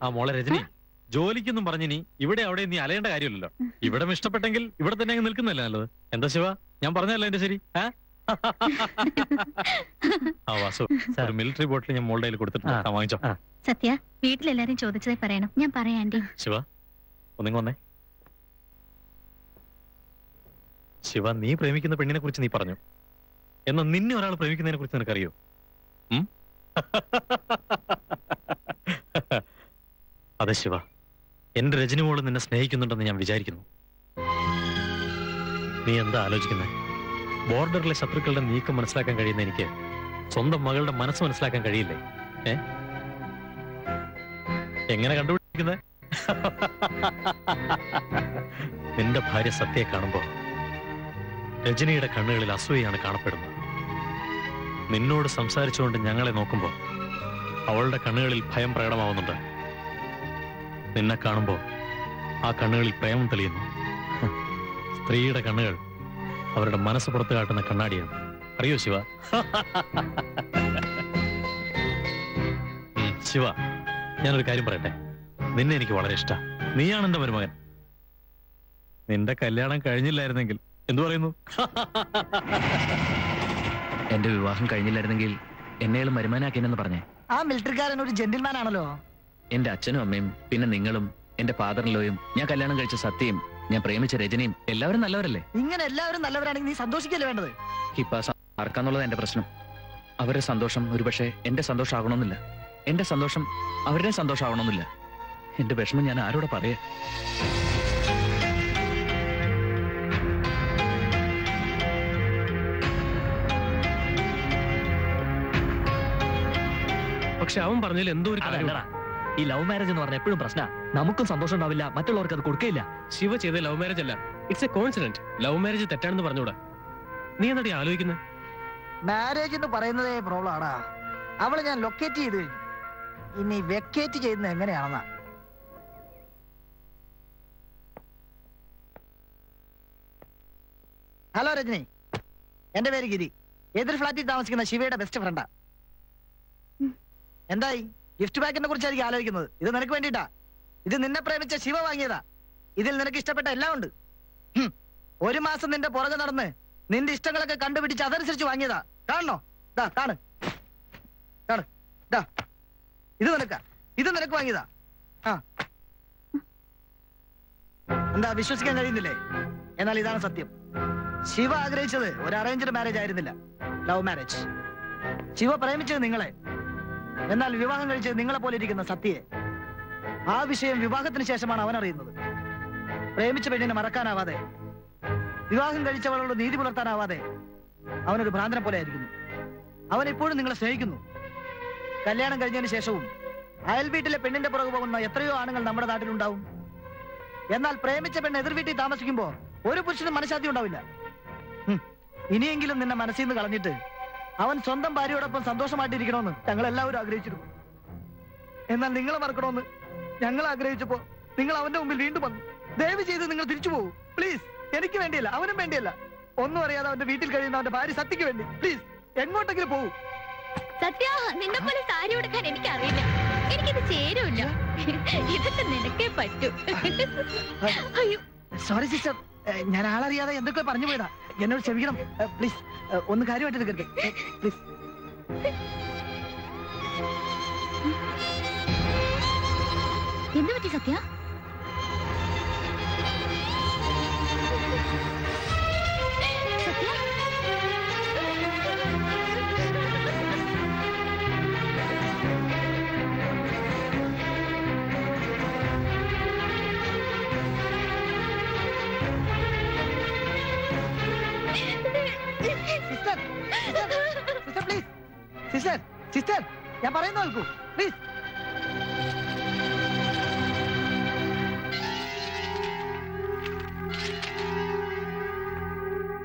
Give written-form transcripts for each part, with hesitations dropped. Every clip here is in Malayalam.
ആ മോളെ രജനി, ജോലിക്കൊന്നും പറഞ്ഞിനി ഇവിടെ അവിടെ നീ അലയേണ്ട കാര്യമില്ലല്ലോ. ഇവിടെ ഇഷ്ടപ്പെട്ടെങ്കിൽ ഇവിടെ തന്നെ അങ്ങ് നിൽക്കുന്നല്ലേ നല്ലത്. എന്താ ശിവ, ഞാൻ പറഞ്ഞല്ലോ എന്റെ ശരി? ആ വാസു, ഒരു മിലിറ്ററി ബോട്ടിൽ ഞാൻ മോളുടെ കയ്യിൽ കൊടുത്തിട്ടുണ്ട്, വാങ്ങിച്ചോ. സത്യ, വീട്ടിലെല്ലാരും ചോദിച്ചതായി പറയണം. ഞാൻ പറയാം ആന്റി. ശിവ ഒന്നിങ്ങ് വന്നേ. ശിവ, നീ പ്രേമിക്കുന്ന പെണ്ണിനെ കുറിച്ച് നീ പറഞ്ഞു, എന്നാൽ നിന്നെ ഒരാൾ പ്രേമിക്കുന്നതിനെ കുറിച്ച് നിനക്കറിയോ? അതെ ശിവ, എന്റെ രജനി മോള് നിന്നെ സ്നേഹിക്കുന്നുണ്ടെന്ന് ഞാൻ വിചാരിക്കുന്നു. നീ എന്താ ആലോചിക്കുന്നത്? ബോർഡറിലെ ശത്രുക്കളുടെ നീക്കം മനസ്സിലാക്കാൻ കഴിയുന്ന എനിക്ക് സ്വന്തം മകളുടെ മനസ്സ് മനസ്സിലാക്കാൻ കഴിയില്ലേ? എങ്ങനെ കണ്ടുപിടിക്കുന്നത്? നിന്റെ ഭാര്യ സത്യയെ കാണുമ്പോ രജനിയുടെ കണ്ണുകളിൽ അസൂയയാണ് കാണപ്പെടുന്നത്. നിന്നോട് സംസാരിച്ചുകൊണ്ട് ഞങ്ങളെ നോക്കുമ്പോ അവളുടെ കണ്ണുകളിൽ ഭയം പ്രകടമാവുന്നുണ്ട്. നിന്നെ കാണുമ്പോ ആ കണ്ണുകളിൽ പ്രേമം തെളിയുന്നു. സ്ത്രീയുടെ കണ്ണുകൾ അവരുടെ മനസ്സ് പുറത്തു കാട്ടുന്ന കണ്ണാടിയാണ്, അറിയോ ശിവ? ശിവ, ഞാനൊരു കാര്യം പറയട്ടെ. നിന്നെ എനിക്ക് വളരെ ഇഷ്ടം. നീയാണ് എന്റെ മരുമകൻ. നിന്റെ കല്യാണം കഴിഞ്ഞില്ലായിരുന്നെങ്കിൽ എന്തു പറയുന്നു? എന്റെ വിവാഹം കഴിഞ്ഞില്ലായിരുന്നെങ്കിൽ എന്നെയും മരുമനാക്കിയെന്ന് പറഞ്ഞേ. ആ മിലിറ്ററിക്കാരൻ ഒരു ജെന്റിൽമാൻ ആണല്ലോ. എന്റെ അച്ഛനും അമ്മയും പിന്നെ നിങ്ങളും എന്റെ ഫാദറിലോയും ഞാൻ കല്യാണം കഴിച്ച സത്യയും ഞാൻ പ്രേമിച്ച രജനിയും എല്ലാവരും നല്ലവരല്ലേ? ഇങ്ങനെ എല്ലാവരും നല്ലവരാണെങ്കിൽ നീ സന്തോഷിക്കല്ലേ വേണ്ടത്? ഇപ്പൊ ആർക്കാന്നുള്ളത് എന്റെ പ്രശ്നം. അവരുടെ സന്തോഷം ഒരുപക്ഷെ എന്റെ സന്തോഷം ആകണമെന്നില്ല, എന്റെ സന്തോഷം അവരുടെ സന്തോഷം ആവണമെന്നില്ല. എന്റെ വിഷമം ഞാൻ ആരോടെ പറയാ? പക്ഷെ അവൻ പറഞ്ഞതിൽ എന്തോ ഒരു കാര്യമില്ല. ഈ ലവ് മാരേജ് എന്ന് പറഞ്ഞാൽ എപ്പോഴും പ്രശ്നം. നമുക്കും സന്തോഷം ഉണ്ടാവില്ല, മറ്റുള്ളവർക്ക് അത് കൊടുക്കില്ല. ശിവ ചെയ്ത ലവ് മാരേജ് അല്ല, it's A coincident. Love marriage തെറ്റാണെന്ന് പറഞ്ഞൂടാ. നീ എന്താ ആലോചിക്കുന്നത്? മാരേജ് എന്ന് പറയുന്നതേ പ്രോബ്ലം ആടാ. അവളെ ഞാൻ ലൊക്കേറ്റ് ചെയ്ത് കഴിഞ്ഞു, ഇനി വെക്കേറ്റ് ചെയ്യുന്നത് എങ്ങനെയാണെന്നാ. ഹലോ രജനി, എന്റെ പേര് ഗിരി. എതിർ ഫ്ലാറ്റിൽ താമസിക്കുന്ന ശിവയുടെ ബെസ്റ്റ് ഫ്രണ്ടാ. എന്തായി? ഗിഫ്റ്റ് പാക്കിനെ കുറിച്ചായിരിക്കും ആലോചിക്കുന്നത്. ഇത് നിനക്ക് വേണ്ടിട്ടാ. ഇത് നിന്നെ പ്രേമിച്ച ശിവ വാങ്ങിയതാ. ഇതിൽ നിനക്ക് ഇഷ്ടപ്പെട്ട എല്ലാം ഉണ്ട്. ഒരു മാസം നിന്റെ പുറകെ നടന്ന് നിന്റെ ഇഷ്ടങ്ങളൊക്കെ കണ്ടുപിടിച്ച് അതനുസരിച്ച് വാങ്ങിയതാ. കാണണോ? കാണ് കാണ്. ഇത് നിനക്ക് വാങ്ങിയതാ. എന്താ വിശ്വസിക്കാൻ കഴിയുന്നില്ലേ? എന്നാൽ ഇതാണ് സത്യം. ശിവ ആഗ്രഹിച്ചത് ഒരു അറേഞ്ച്ഡ് മാരേജ് ആയിരുന്നില്ല, ലവ് മാരേജ്. ശിവ പ്രേമിച്ചത് നിങ്ങളെ, എന്നാൽ വിവാഹം കഴിച്ചത് നിങ്ങളെ പോലെ ഇരിക്കുന്ന സത്യയെ. ആ വിഷയം വിവാഹത്തിന് ശേഷമാണ് അവൻ അറിയുന്നത്. പ്രേമിച്ച പെണ്ണിനെ മറക്കാനാവാതെ, വിവാഹം കഴിച്ചവളോട് നീതി പുലർത്താനാവാതെ അവനൊരു ഭ്രാന്തനെ പോലെ ആയിരിക്കുന്നു. അവൻ ഇപ്പോഴും നിങ്ങളെ സ്നേഹിക്കുന്നു. കല്യാണം കഴിഞ്ഞതിന് ശേഷവും അയൽ വീട്ടിലെ പെണ്ണിന്റെ പുറകെ പോകുന്ന എത്രയോ ആണുങ്ങൾ നമ്മുടെ നാട്ടിലുണ്ടാവും. എന്നാൽ പ്രേമിച്ച പെണ്ണ് എതിർ വീട്ടിൽ താമസിക്കുമ്പോ ഒരു പുരുഷനും മനഃശാന്തി ഉണ്ടാവില്ല. ഇനിയെങ്കിലും നിന്നെ മനസ്സിൽ നിന്ന് കളഞ്ഞിട്ട് അവൻ സ്വന്തം ഭാര്യയോടൊപ്പം സന്തോഷമായിട്ടിരിക്കണമെന്ന് ഞങ്ങൾ എല്ലാവരും ആഗ്രഹിച്ചിരുന്നു. എന്നാൽ നിങ്ങളെ മറക്കണമെന്ന് ഞങ്ങൾ ആഗ്രഹിച്ചപ്പോ നിങ്ങൾ അവന്റെ മുമ്പിൽ വീണ്ടും വന്നു. ദയവ് ചെയ്ത് നിങ്ങൾ തിരിച്ചു പോകും പ്ലീസ്. എനിക്ക് വേണ്ടിയല്ല, അവനും വേണ്ടിയല്ല. ഒന്നും അറിയാതെ അവന്റെ വീട്ടിൽ കഴിയുന്ന അവന്റെ ഭാര്യ സത്യക്ക് വേണ്ടി പ്ലീസ് എങ്ങോട്ടെങ്കിലും പോകും. സത്യ, നിന്നെ പോലെ സാരി ഉടുക്കാൻ എനിക്കറിയില്ല. എനിക്കിത് ചേരുമില്ല. ഇതൊക്കെ നിനക്കേ പറ്റൂ. സോറി സിസ്റ്റർ, ഞാൻ ആളറിയാതെ എന്തൊക്കെ പറഞ്ഞു പോയതാ. എന്നോട് ക്ഷമിക്കണം പ്ലീസ്. ഒന്ന് കാര്യമായിട്ട് കേൾക്കേ പ്ലീസ്. എന്ത് പറ്റി സത്യ? സിസ്റ്റർ, സിസ്റ്റർ, ഞാൻ പറയുന്ന കേൾക്കൂ പ്ലീസ്.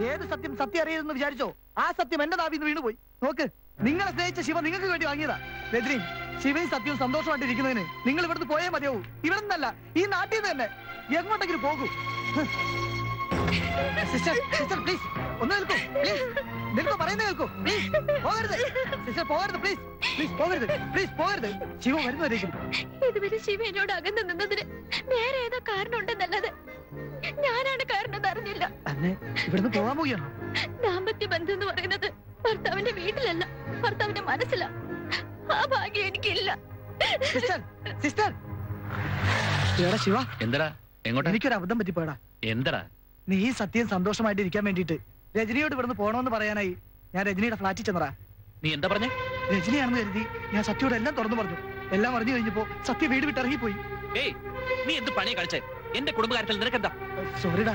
ഏത് സത്യം സത്യം അറിയരുതെന്ന് വിചാരിച്ചോ? ആ സത്യം എന്റെ നാവിൽ നിന്ന് വീണുപോയി. നോക്ക്, നിങ്ങളെ സ്നേഹിച്ച ശിവ നിങ്ങൾക്ക് വേണ്ടി വാങ്ങിയതാ. രജനി, ശിവയും സത്യവും സന്തോഷമായിട്ടിരിക്കുന്നതിന് നിങ്ങൾ ഇവിടുന്ന് പോയേ മതിയാവൂ. ഇവിടെ നിന്നല്ല, ഈ നാട്ടിൽ നിന്ന് തന്നെ. എങ്ങോട്ടെങ്കിലും പോകൂ. സിസ്റ്റർ, സിസ്റ്റർ പ്ലീസ് ഒന്ന് നിൽക്കൂ പ്ലീസ്. നിൽക്കോ, പറയുന്നത് കേൾക്കൂ. പ്ലീസ് പോകരുത് സിസ്റ്റർ, പോകരുത്. പ്ലീസ് പ്ലീസ് പോകരുത്. പ്ലീസ് പോകരുത്. ശിവ വരുന്നവരേക്കും. ഇതുവരെ ശിവ എന്നോട് അകന്നു നിന്നതിന് വേറെ ഏതോ കാരണം ഉണ്ടെന്നല്ലാതെ ഞാനാണ് കാരണം അറിഞ്ഞില്ല. അന്നെ ഇവിടുന്ന് പോകാൻ പോവുകയാണോ? ദാമ്പത്യ ബന്ധം എന്ന് പറയുന്നത് ഭർത്താവിന്റെ വീട്ടിലല്ല, ഭർത്താവിന്റെ മനസ്സില. ആ ഭാഗ്യം എനിക്കില്ല. Sister, sister. എടാ ശിവ, എന്തടാ? എങ്ങോട്ടാ? എനിക്കൊരു അബദ്ധം പറ്റിപ്പോയടാ. എന്തടാ? നീ ഈ സത്യം സന്തോഷമായിട്ട് ഇരിക്കാൻ വേണ്ടിയിട്ട് രജനിയോട് ഇവിടുന്ന് പോകണമെന്ന് പറയാനായി ഞാൻ രജനിയുടെ ഫ്ലാറ്റിൽ ചെന്നടാ. നീ എന്താ പറഞ്ഞേ? രജനിയാണെന്ന് കരുതി ഞാൻ സത്യയോട് എല്ലാം തുറന്നു പറഞ്ഞു. എല്ലാം അറിഞ്ഞു കഴിഞ്ഞപ്പോ സത്യ വീട് വിട്ട് ഇറങ്ങിപ്പോയി. ഏയ്, നീ എന്ത് പണിയെ കളിച്ചേ? എന്റെ കുടുംബകാര്യത്തിൽ നിനക്കെന്താ? സോറിടാ.